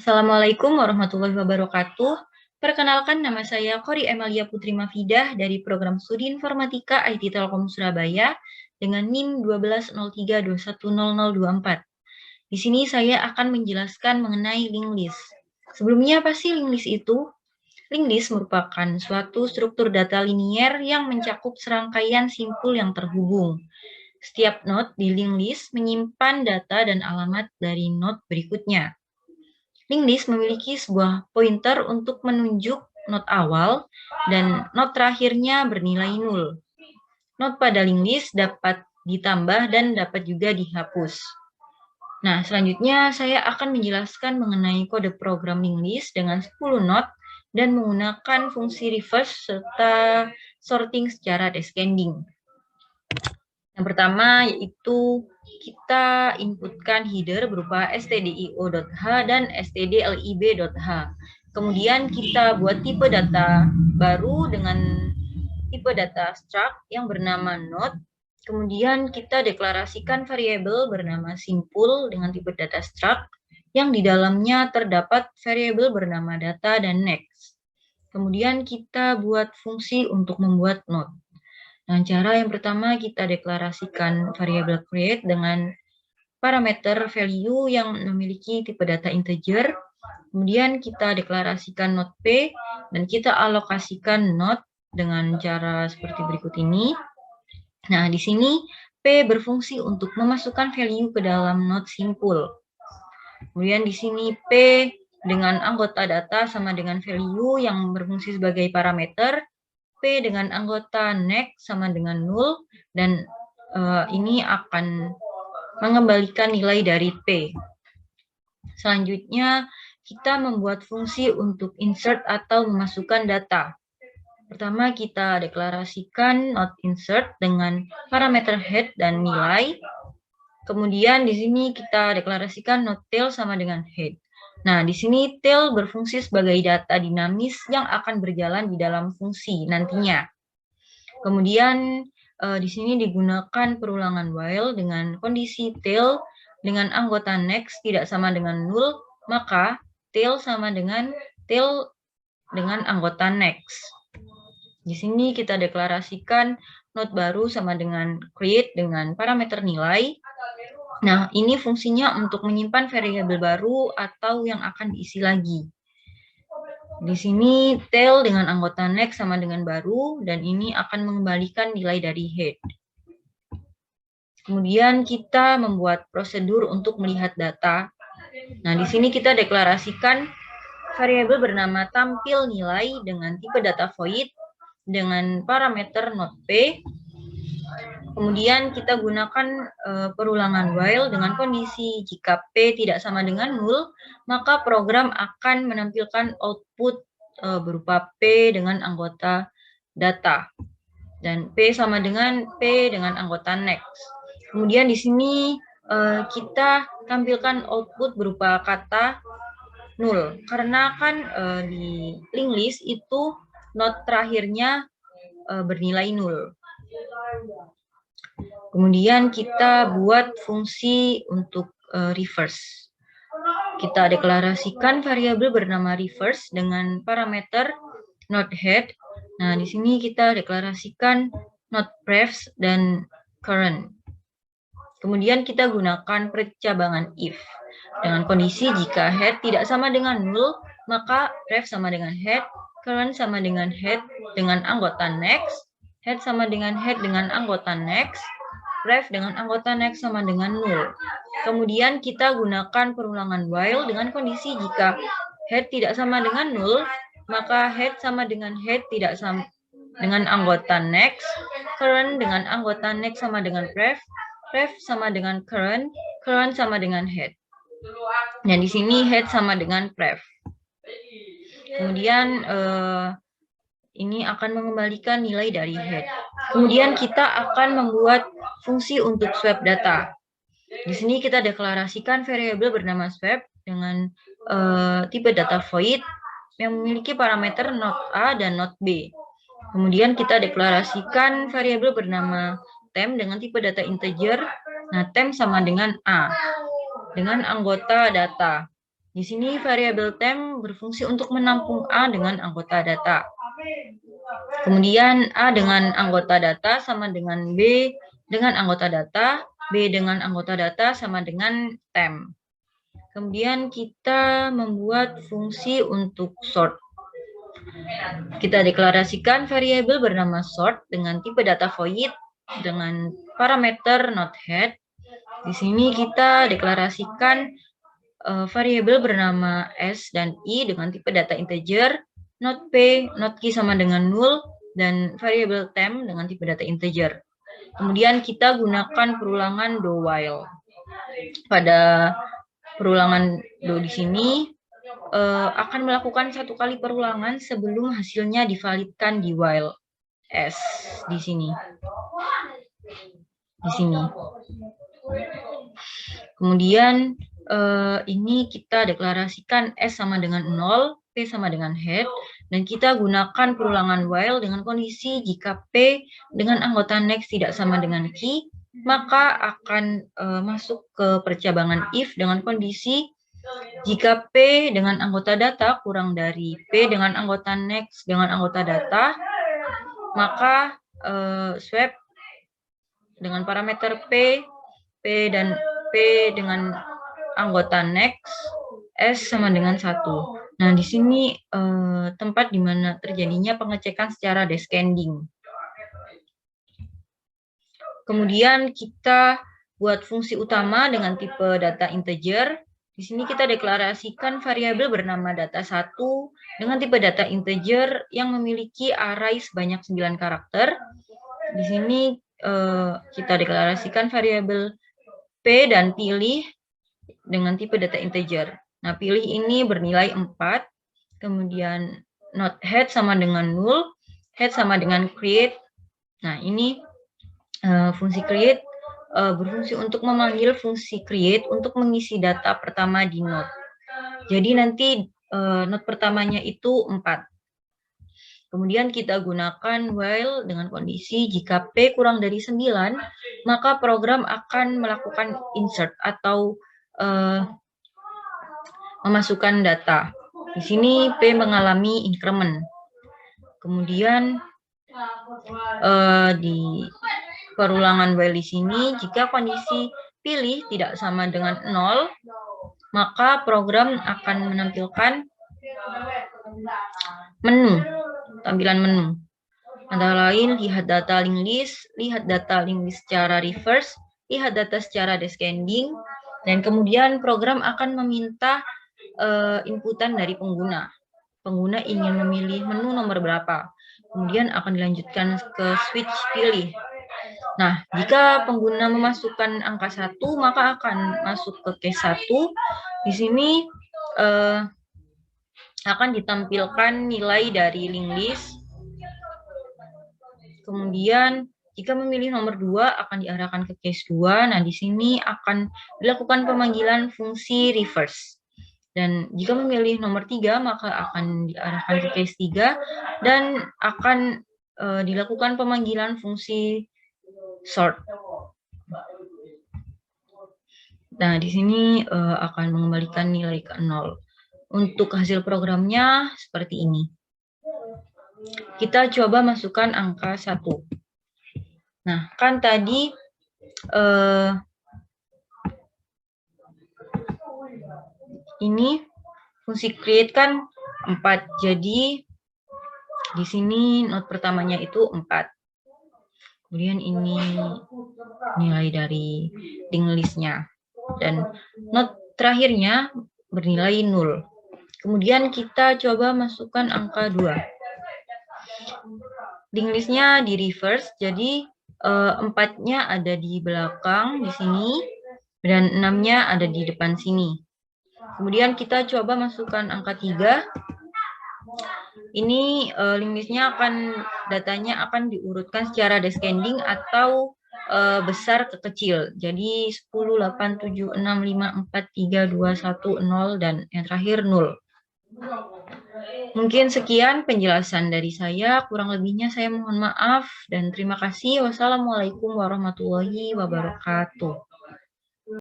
Assalamualaikum warahmatullahi wabarakatuh. Perkenalkan, nama saya Kori Emalia Putri Mafidah dari Program Studi Informatika IT Telkom Surabaya dengan NIM 1203210024. Di sini saya akan menjelaskan mengenai linked list. Sebelumnya, apa sih linked list itu? Linked list merupakan suatu struktur data linier yang mencakup serangkaian simpul yang terhubung. Setiap node di linked list menyimpan data dan alamat dari node berikutnya. Linked list memiliki sebuah pointer untuk menunjuk node awal dan node terakhirnya bernilai 0. Node pada linked list dapat ditambah dan dapat juga dihapus. Nah, selanjutnya saya akan menjelaskan mengenai kode program linked list dengan 10 node dan menggunakan fungsi reverse serta sorting secara descending. Yang pertama yaitu kita inputkan header berupa stdio.h dan stdlib.h. Kemudian kita buat tipe data baru dengan tipe data struct yang bernama node. Kemudian kita deklarasikan variabel bernama simpul dengan tipe data struct yang di dalamnya terdapat variabel bernama data dan next. Kemudian kita buat fungsi untuk membuat node. Nah, cara yang pertama kita deklarasikan variabel create dengan parameter value yang memiliki tipe data integer. Kemudian kita deklarasikan node P dan kita alokasikan node dengan cara seperti berikut ini. Nah, di sini P berfungsi untuk memasukkan value ke dalam node simpul. Kemudian di sini P dengan anggota data sama dengan value yang berfungsi sebagai parameter. P dengan anggota next sama dengan 0 dan ini akan mengembalikan nilai dari P. Selanjutnya kita membuat fungsi untuk insert atau memasukkan data. Pertama kita deklarasikan node insert dengan parameter head dan nilai. Kemudian di sini kita deklarasikan node tail sama dengan head. Nah, di sini tail berfungsi sebagai data dinamis yang akan berjalan di dalam fungsi nantinya. Kemudian di sini digunakan perulangan while dengan kondisi tail dengan anggota next tidak sama dengan 0, maka tail sama dengan tail dengan anggota next. Di sini kita deklarasikan node baru sama dengan create dengan parameter nilai. Nah, ini fungsinya untuk menyimpan variabel baru atau yang akan diisi lagi. Di sini tail dengan anggota next sama dengan baru, dan ini akan mengembalikan nilai dari head. Kemudian kita membuat prosedur untuk melihat data. Nah, di sini kita deklarasikan variabel bernama tampil nilai dengan tipe data void dengan parameter node P. Kemudian kita gunakan perulangan while dengan kondisi jika P tidak sama dengan 0, maka program akan menampilkan output berupa P dengan anggota data. Dan P sama dengan P dengan anggota next. Kemudian di sini kita tampilkan output berupa kata 0. Karena kan di linked list itu node terakhirnya bernilai 0. Kemudian kita buat fungsi untuk reverse. Kita deklarasikan variabel bernama reverse dengan parameter node head. Nah, di sini kita deklarasikan node prefs dan current. Kemudian kita gunakan percabangan if. Dengan kondisi jika head tidak sama dengan 0, maka pref sama dengan head, current sama dengan head dengan anggota next, head sama dengan head dengan anggota next, ref dengan anggota next sama dengan 0. Kemudian kita gunakan perulangan while dengan kondisi jika head tidak sama dengan 0, maka head sama dengan head tidak sama dengan anggota next, current dengan anggota next sama dengan ref, ref sama dengan current, current sama dengan head. Dan di sini head sama dengan pref. Kemudian ini akan mengembalikan nilai dari head. Kemudian kita akan membuat fungsi untuk swap data. Di sini kita deklarasikan variabel bernama swap dengan tipe data void yang memiliki parameter node A dan node B. Kemudian kita deklarasikan variabel bernama temp dengan tipe data integer. Nah, temp sama dengan A dengan anggota data. Di sini variabel temp berfungsi untuk menampung A dengan anggota data. Kemudian A dengan anggota data sama dengan B dengan anggota data, B dengan anggota data sama dengan temp. Kemudian kita membuat fungsi untuk sort. Kita deklarasikan variabel bernama sort dengan tipe data void dengan parameter not head. Di sini kita deklarasikan variabel bernama s dan i dengan tipe data integer, not p, not q sama dengan null, dan variabel temp dengan tipe data integer. Kemudian kita gunakan perulangan do while. Pada perulangan do di sini akan melakukan satu kali perulangan sebelum hasilnya divalidkan di while s di sini. Kemudian ini kita deklarasikan S sama dengan 0, P sama dengan head, dan kita gunakan perulangan while dengan kondisi jika P dengan anggota next tidak sama dengan key, maka akan masuk ke percabangan if dengan kondisi jika P dengan anggota data kurang dari P dengan anggota next dengan anggota data, maka swap dengan parameter P dan P dengan anggota next, S sama dengan 1. Nah, di sini tempat di mana terjadinya pengecekan secara descending. Kemudian kita buat fungsi utama dengan tipe data integer. Di sini kita deklarasikan variabel bernama data1 dengan tipe data integer yang memiliki array sebanyak 9 karakter. Di sini kita deklarasikan variabel P dan pilih dengan tipe data integer. Nah, pilih ini bernilai 4, kemudian not head sama dengan null, head sama dengan create. Nah, ini fungsi create berfungsi untuk memanggil fungsi create untuk mengisi data pertama di node. Jadi nanti node pertamanya itu 4. Kemudian kita gunakan while dengan kondisi jika P kurang dari 9, maka program akan melakukan insert atau memasukkan data. Di sini P mengalami increment. Kemudian di perulangan while di sini, jika kondisi pilih tidak sama dengan 0, maka program akan menampilkan tampilan menu. Antara lain, lihat data linked list, lihat data linked list secara reverse, lihat data secara descending, dan kemudian program akan meminta inputan dari pengguna. Pengguna ingin memilih menu nomor berapa. Kemudian akan dilanjutkan ke switch pilih. Nah, jika pengguna memasukkan angka 1, maka akan masuk ke case 1. Di sini akan ditampilkan nilai dari linked list. Kemudian jika memilih nomor 2 akan diarahkan ke case 2. Nah, di sini akan dilakukan pemanggilan fungsi reverse. Dan jika memilih nomor 3 maka akan diarahkan ke case 3 dan akan dilakukan pemanggilan fungsi sort. Nah, di sini akan mengembalikan nilai ke 0. Untuk hasil programnya seperti ini. Kita coba masukkan angka 1. Nah, kan tadi ini fungsi create kan 4. Jadi di sini node pertamanya itu 4. Kemudian ini nilai dari linked list-nya. Dan node terakhirnya bernilai 0. Kemudian kita coba masukkan angka 2. Linked list-nya di reverse, jadi 4-nya ada di belakang di sini dan 6-nya ada di depan sini. Kemudian kita coba masukkan angka 3. Ini linked list-nya datanya akan diurutkan secara descending atau besar ke kecil. Jadi 10, 8, 7, 6, 5, 4, 3, 2, 1, 0, dan yang terakhir 0. Mungkin sekian penjelasan dari saya. Kurang lebihnya saya mohon maaf dan terima kasih. Wassalamualaikum warahmatullahi wabarakatuh.